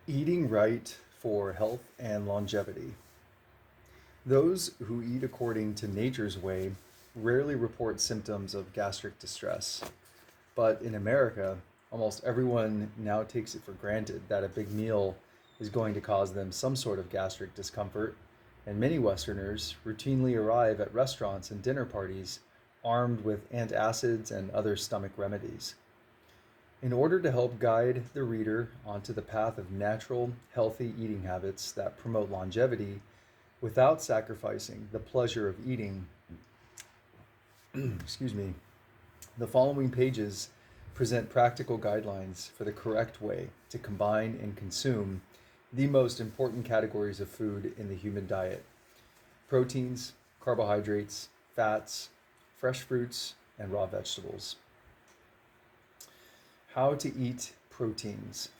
Eating right for health and longevity. Those who eat according to nature's way rarely report symptoms of gastric distress. But in America, almost everyone now takes it for granted that a big meal is going to cause them some sort of gastric discomfort, and many Westerners routinely arrive at restaurants and dinner parties armed with antacids and other stomach remedies. In order to help guide the reader onto the path of natural, healthy eating habits that promote longevity without sacrificing the pleasure of eating, excuse me, the following pages present practical guidelines for the correct way to combine and consume the most important categories of food in the human diet: proteins, carbohydrates, fats, fresh fruits, and raw vegetables. How to eat proteins.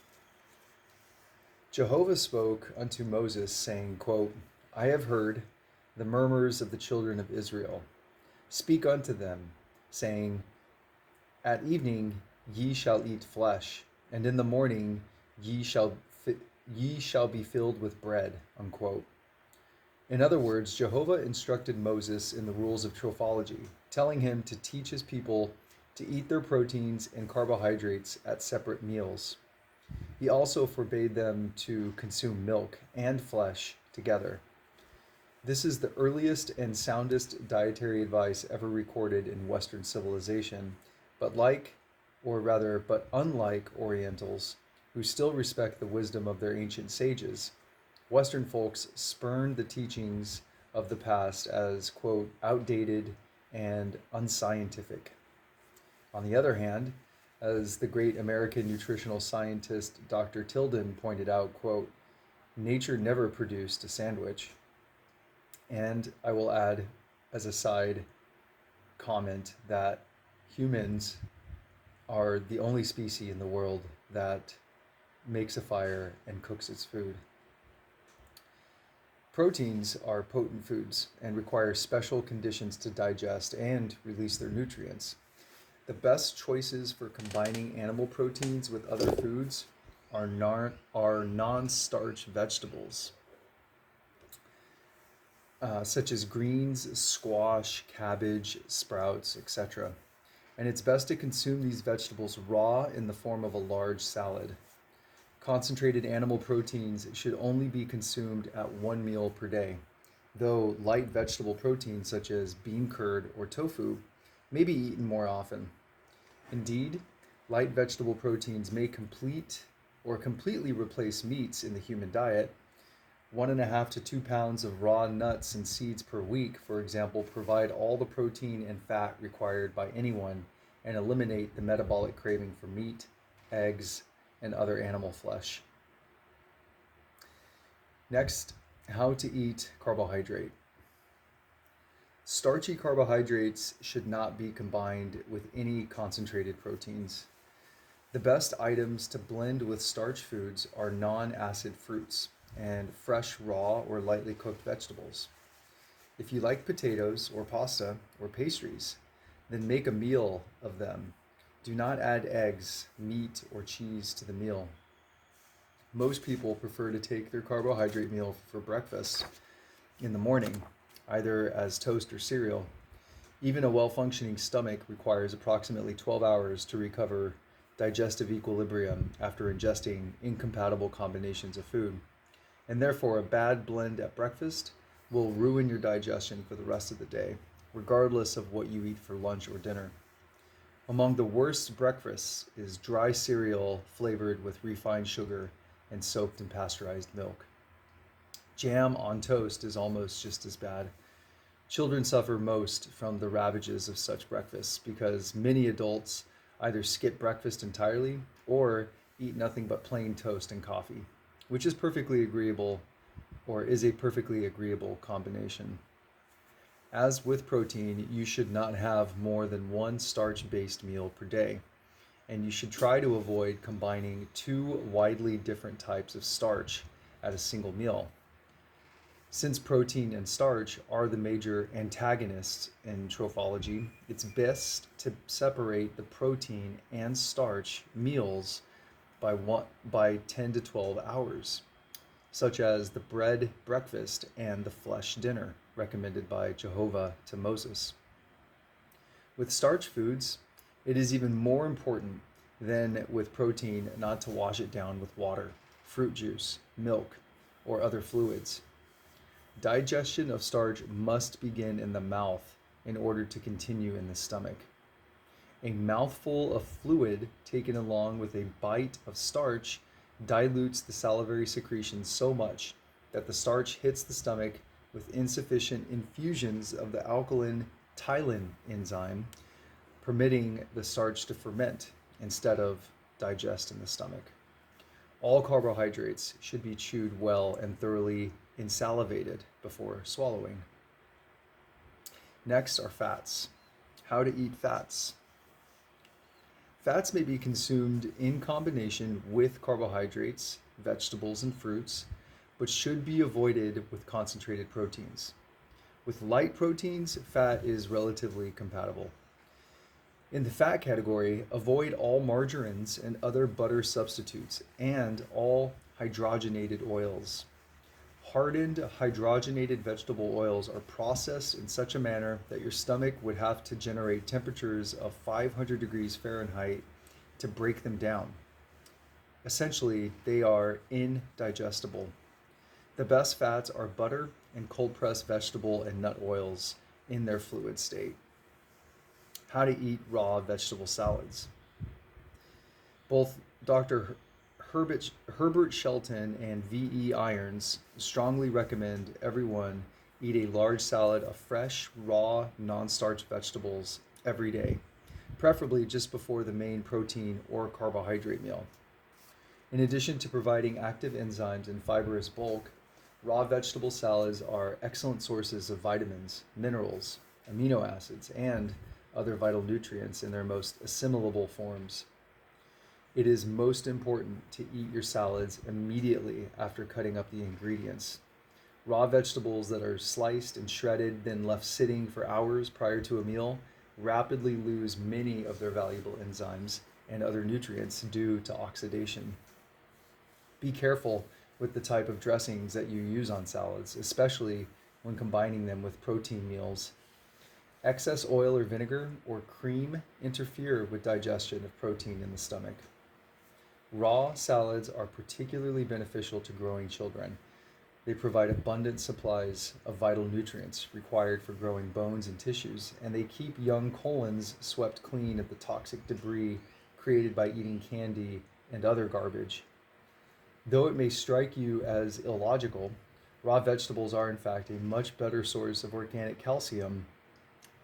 Jehovah spoke unto Moses, saying, quote, I have heard the murmurs of the children of Israel. Speak unto them, saying, At evening ye shall eat flesh, and in the morning ye shall be filled with bread. Unquote. In other words, Jehovah instructed Moses in the rules of trophology, telling him to teach his people to eat their proteins and carbohydrates at separate meals. He also forbade them to consume milk and flesh together. This is the earliest and soundest dietary advice ever recorded in Western civilization, but unlike Orientals, who still respect the wisdom of their ancient sages, Western folks spurned the teachings of the past as, quote, outdated and unscientific. On the other hand, as the great American nutritional scientist Dr. Tilden pointed out, quote, nature never produced a sandwich. And I will add as a side comment that humans are the only species in the world that makes a fire and cooks its food. Proteins are potent foods and require special conditions to digest and release their nutrients. The best choices for combining animal proteins with other foods are non-starch vegetables, such as greens, squash, cabbage, sprouts, etc. And it's best to consume these vegetables raw in the form of a large salad. Concentrated animal proteins should only be consumed at one meal per day, though light vegetable proteins such as bean curd or tofu may be eaten more often. Indeed, light vegetable proteins may completely replace meats in the human diet. 1.5 to 2 pounds of raw nuts and seeds per week, for example, provide all the protein and fat required by anyone and eliminate the metabolic craving for meat, eggs, and other animal flesh. Next, how to eat carbohydrate. Starchy carbohydrates should not be combined with any concentrated proteins. The best items to blend with starch foods are non-acid fruits and fresh, raw, or lightly cooked vegetables. If you like potatoes or pasta or pastries, then make a meal of them. Do not add eggs, meat, or cheese to the meal. Most people prefer to take their carbohydrate meal for breakfast in the morning, either as toast or cereal. Even a well-functioning stomach requires approximately 12 hours to recover digestive equilibrium after ingesting incompatible combinations of food. And therefore, a bad blend at breakfast will ruin your digestion for the rest of the day, regardless of what you eat for lunch or dinner. Among the worst breakfasts is dry cereal flavored with refined sugar and soaked in pasteurized milk. Jam on toast is almost just as bad. Children suffer most from the ravages of such breakfasts because many adults either skip breakfast entirely or eat nothing but plain toast and coffee, which is a perfectly agreeable combination. As with protein, you should not have more than one starch-based meal per day, and you should try to avoid combining two widely different types of starch at a single meal. Since protein and starch are the major antagonists in trophology, it's best to separate the protein and starch meals by 10 to 12 hours, such as the bread breakfast and the flesh dinner recommended by Jehovah to Moses. With starch foods, it is even more important than with protein not to wash it down with water, fruit juice, milk, or other fluids. Digestion of starch must begin in the mouth in order to continue in the stomach. A mouthful of fluid taken along with a bite of starch dilutes the salivary secretion so much that the starch hits the stomach with insufficient infusions of the alkaline ptyalin enzyme, permitting the starch to ferment instead of digest in the stomach. All carbohydrates should be chewed well and thoroughly insalivated before swallowing. Next are fats. How to eat fats. Fats may be consumed in combination with carbohydrates, vegetables, and fruits, but should be avoided with concentrated proteins. With light proteins, fat is relatively compatible. In the fat category, avoid all margarines and other butter substitutes and all hydrogenated oils. Hardened hydrogenated vegetable oils are processed in such a manner that your stomach would have to generate temperatures of 500 degrees Fahrenheit to break them down. Essentially, they are indigestible. The best fats are butter and cold-pressed vegetable and nut oils in their fluid state. How to eat raw vegetable salads. Both Dr. Herbert Shelton and V.E. Irons strongly recommend everyone eat a large salad of fresh, raw, non-starch vegetables every day, preferably just before the main protein or carbohydrate meal. In addition to providing active enzymes and fibrous bulk, raw vegetable salads are excellent sources of vitamins, minerals, amino acids, and other vital nutrients in their most assimilable forms. It is most important to eat your salads immediately after cutting up the ingredients. Raw vegetables that are sliced and shredded, then left sitting for hours prior to a meal, rapidly lose many of their valuable enzymes and other nutrients due to oxidation. Be careful with the type of dressings that you use on salads, especially when combining them with protein meals. Excess oil or vinegar or cream interfere with digestion of protein in the stomach. Raw salads are particularly beneficial to growing children. They provide abundant supplies of vital nutrients required for growing bones and tissues, and they keep young colons swept clean of the toxic debris created by eating candy and other garbage. Though it may strike you as illogical, raw vegetables are in fact a much better source of organic calcium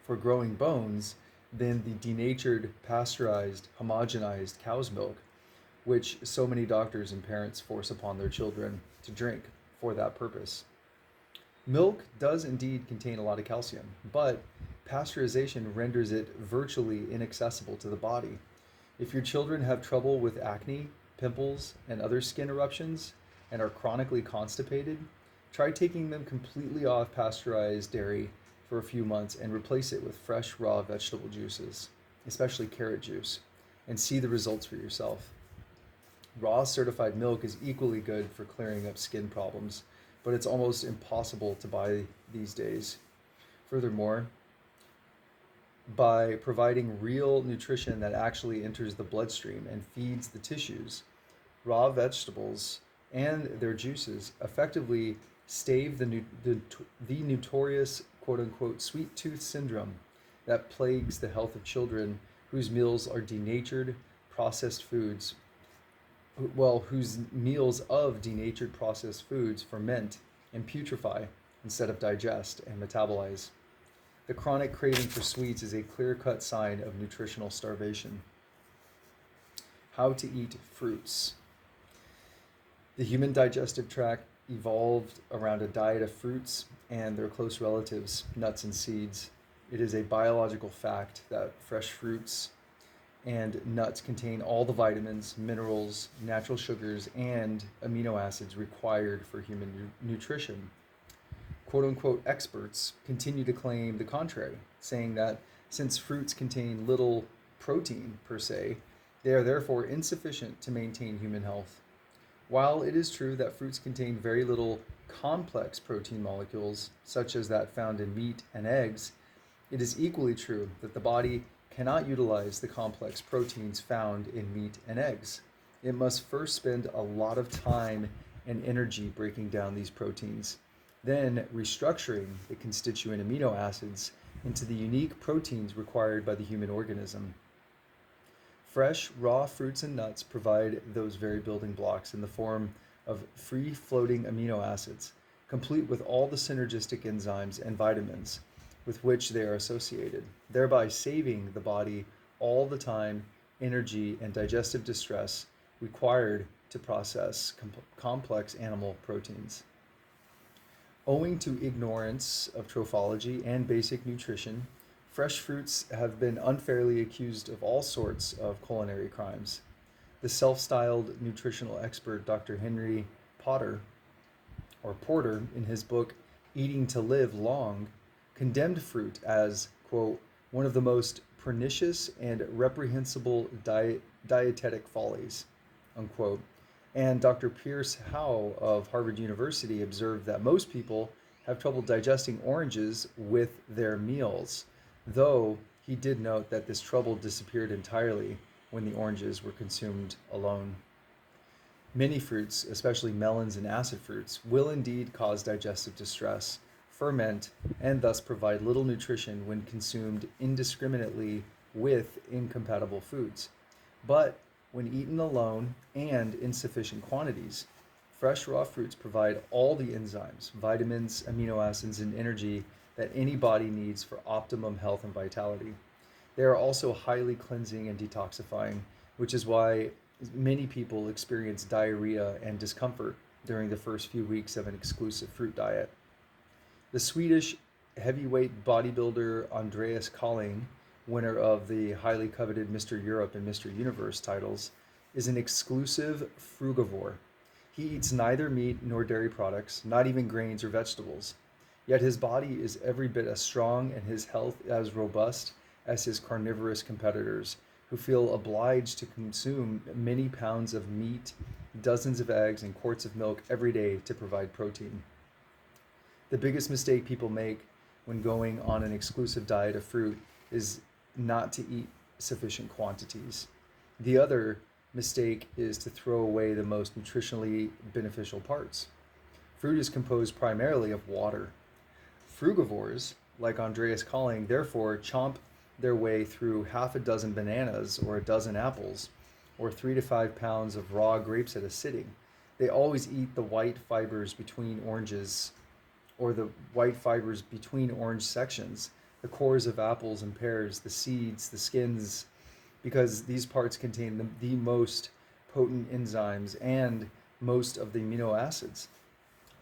for growing bones than the denatured, pasteurized, homogenized cow's milk, which so many doctors and parents force upon their children to drink for that purpose. Milk does indeed contain a lot of calcium, but pasteurization renders it virtually inaccessible to the body. If your children have trouble with acne, pimples, and other skin eruptions, and are chronically constipated, try taking them completely off pasteurized dairy for a few months and replace it with fresh raw vegetable juices, especially carrot juice, and see the results for yourself. Raw certified milk is equally good for clearing up skin problems, but it's almost impossible to buy these days. Furthermore, by providing real nutrition that actually enters the bloodstream and feeds the tissues, raw vegetables and their juices effectively stave the notorious quote-unquote sweet tooth syndrome that plagues the health of children whose meals are denatured processed foods whose meals of denatured processed foods ferment and putrefy instead of digest and metabolize. The chronic craving for sweets is a clear-cut sign of nutritional starvation. How to eat fruits. The human digestive tract evolved around a diet of fruits and their close relatives, nuts and seeds. It is a biological fact that fresh fruits and nuts contain all the vitamins, minerals, natural sugars, and amino acids required for human nutrition. Quote-unquote experts continue to claim the contrary, saying that since fruits contain little protein per se, They are therefore insufficient to maintain human health. While it is true that fruits contain very little complex protein molecules, such as that found in meat and eggs, it is equally true that the body cannot utilize the complex proteins found in meat and eggs. It must first spend a lot of time and energy breaking down these proteins, then restructuring the constituent amino acids into the unique proteins required by the human organism. Fresh, raw fruits and nuts provide those very building blocks in the form of free floating amino acids, complete with all the synergistic enzymes and vitamins with which they are associated, thereby saving the body all the time, energy, and digestive distress required to process complex animal proteins. Owing to ignorance of trophology and basic nutrition, fresh fruits have been unfairly accused of all sorts of culinary crimes. The self styled nutritional expert Dr. Henry Potter, or Porter, in his book Eating to Live Long, condemned fruit as, quote, one of the most pernicious and reprehensible dietetic follies, unquote. And Dr. Pierce Howe of Harvard University observed that most people have trouble digesting oranges with their meals, though he did note that this trouble disappeared entirely when the oranges were consumed alone. Many fruits, especially melons and acid fruits, will indeed cause digestive distress, ferment, and thus provide little nutrition when consumed indiscriminately with incompatible foods. But when eaten alone and in sufficient quantities, fresh raw fruits provide all the enzymes, vitamins, amino acids, and energy that any body needs for optimum health and vitality. They are also highly cleansing and detoxifying, which is why many people experience diarrhea and discomfort during the first few weeks of an exclusive fruit diet. The Swedish heavyweight bodybuilder Andreas Kalling, winner of the highly coveted Mr. Europe and Mr. Universe titles, is an exclusive frugivore. He eats neither meat nor dairy products, not even grains or vegetables. Yet his body is every bit as strong and his health as robust as his carnivorous competitors, who feel obliged to consume many pounds of meat, dozens of eggs, and quarts of milk every day to provide protein. The biggest mistake people make when going on an exclusive diet of fruit is not to eat sufficient quantities. The other mistake is to throw away the most nutritionally beneficial parts. Fruit is composed primarily of water. Frugivores, like Andreas Kalling, therefore chomp their way through half a dozen bananas or a dozen apples, or 3 to 5 pounds of raw grapes at a sitting. They always eat the white fibers between oranges, or the white fibers between orange sections, the cores of apples and pears, the seeds, the skins, because these parts contain the most potent enzymes and most of the amino acids.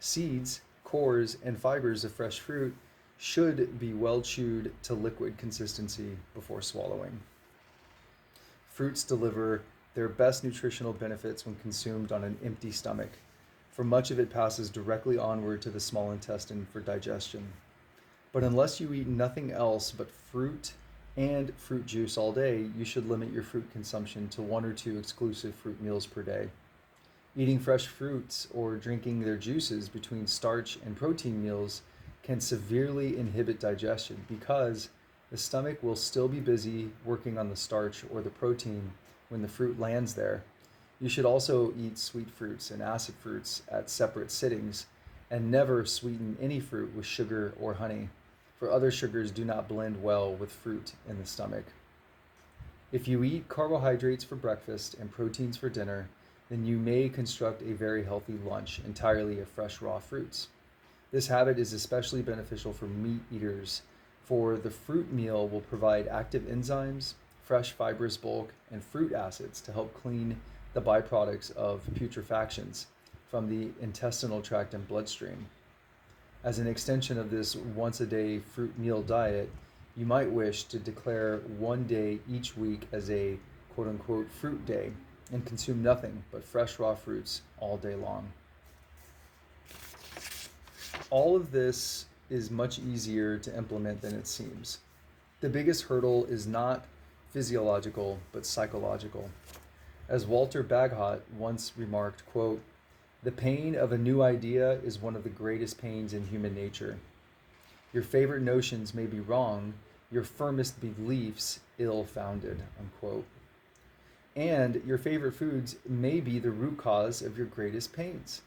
Seeds, cores, and fibers of fresh fruit should be well chewed to liquid consistency before swallowing. Fruits deliver their best nutritional benefits when consumed on an empty stomach, for much of it passes directly onward to the small intestine for digestion. But unless you eat nothing else but fruit and fruit juice all day, you should limit your fruit consumption to 1 or 2 exclusive fruit meals per day. Eating fresh fruits or drinking their juices between starch and protein meals can severely inhibit digestion because the stomach will still be busy working on the starch or the protein when the fruit lands there. You should also eat sweet fruits and acid fruits at separate sittings and never sweeten any fruit with sugar or honey, for other sugars do not blend well with fruit in the stomach. If you eat carbohydrates for breakfast and proteins for dinner, then you may construct a very healthy lunch entirely of fresh raw fruits. This habit is especially beneficial for meat eaters, for the fruit meal will provide active enzymes, fresh fibrous bulk, and fruit acids to help clean the byproducts of putrefactions from the intestinal tract and bloodstream. As an extension of this once-a-day fruit meal diet, you might wish to declare one day each week as a quote-unquote fruit day and consume nothing but fresh raw fruits all day long. All of this is much easier to implement than it seems. The biggest hurdle is not physiological, but psychological. As Walter Bagehot once remarked, quote, "The pain of a new idea is one of the greatest pains in human nature. Your favorite notions may be wrong, your firmest beliefs ill-founded," unquote. And your favorite foods may be the root cause of your greatest pains.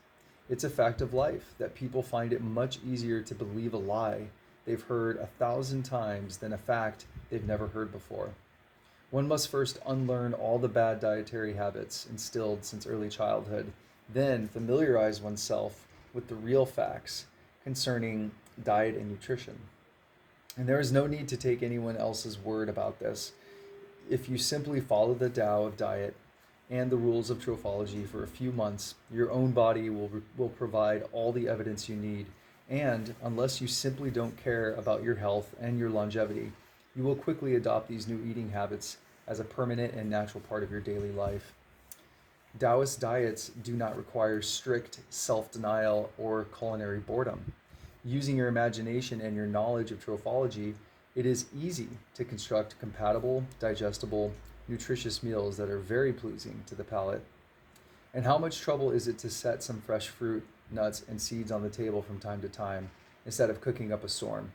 It's a fact of life that people find it much easier to believe a lie they've heard 1,000 times than a fact they've never heard before. One must first unlearn all the bad dietary habits instilled since early childhood, then familiarize oneself with the real facts concerning diet and nutrition. And there is no need to take anyone else's word about this. If you simply follow the Tao of diet and the rules of trophology for a few months, your own body will provide all the evidence you need. And unless you simply don't care about your health and your longevity, you will quickly adopt these new eating habits as a permanent and natural part of your daily life. Taoist diets do not require strict self-denial or culinary boredom. Using your imagination and your knowledge of trophology, it is easy to construct compatible, digestible, nutritious meals that are very pleasing to the palate. And how much trouble is it to set some fresh fruit, nuts, and seeds on the table from time to time instead of cooking up a storm?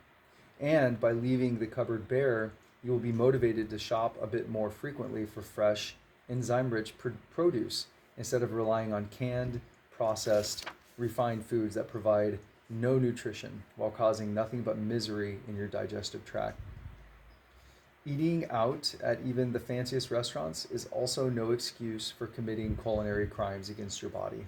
And by leaving the cupboard bare, you will be motivated to shop a bit more frequently for fresh, enzyme-rich produce instead of relying on canned, processed, refined foods that provide no nutrition while causing nothing but misery in your digestive tract. Eating out at even the fanciest restaurants is also no excuse for committing culinary crimes against your body.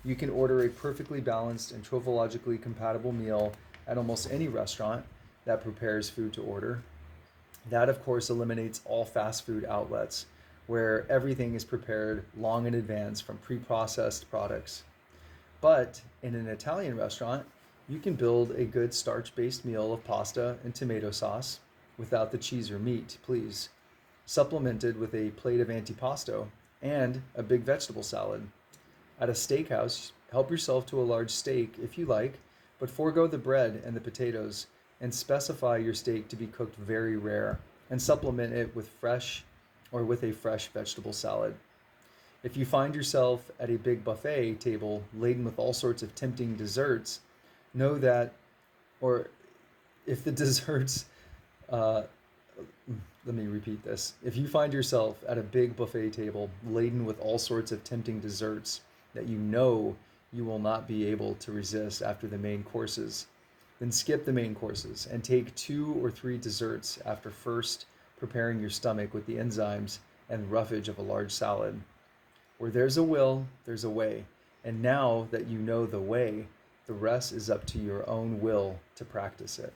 You can order a perfectly balanced and trophologically compatible meal at almost any restaurant that prepares food to order. That, of course, eliminates all fast food outlets where everything is prepared long in advance from pre-processed products. But in an Italian restaurant, you can build a good starch-based meal of pasta and tomato sauce, without the cheese or meat, please, supplemented with a plate of antipasto and a big vegetable salad. At a steakhouse, help yourself to a large steak if you like, but forego the bread and the potatoes and specify your steak to be cooked very rare and supplement it with a fresh vegetable salad. If you find yourself at a big buffet table laden with all sorts of tempting desserts, know that, or if the desserts, let me repeat this. If you find yourself at a big buffet table laden with all sorts of tempting desserts that you know you will not be able to resist after the main courses, then skip the main courses and take 2 or 3 desserts after first preparing your stomach with the enzymes and roughage of a large salad. Where there's a will, there's a way. And now that you know the way, the rest is up to your own will to practice it.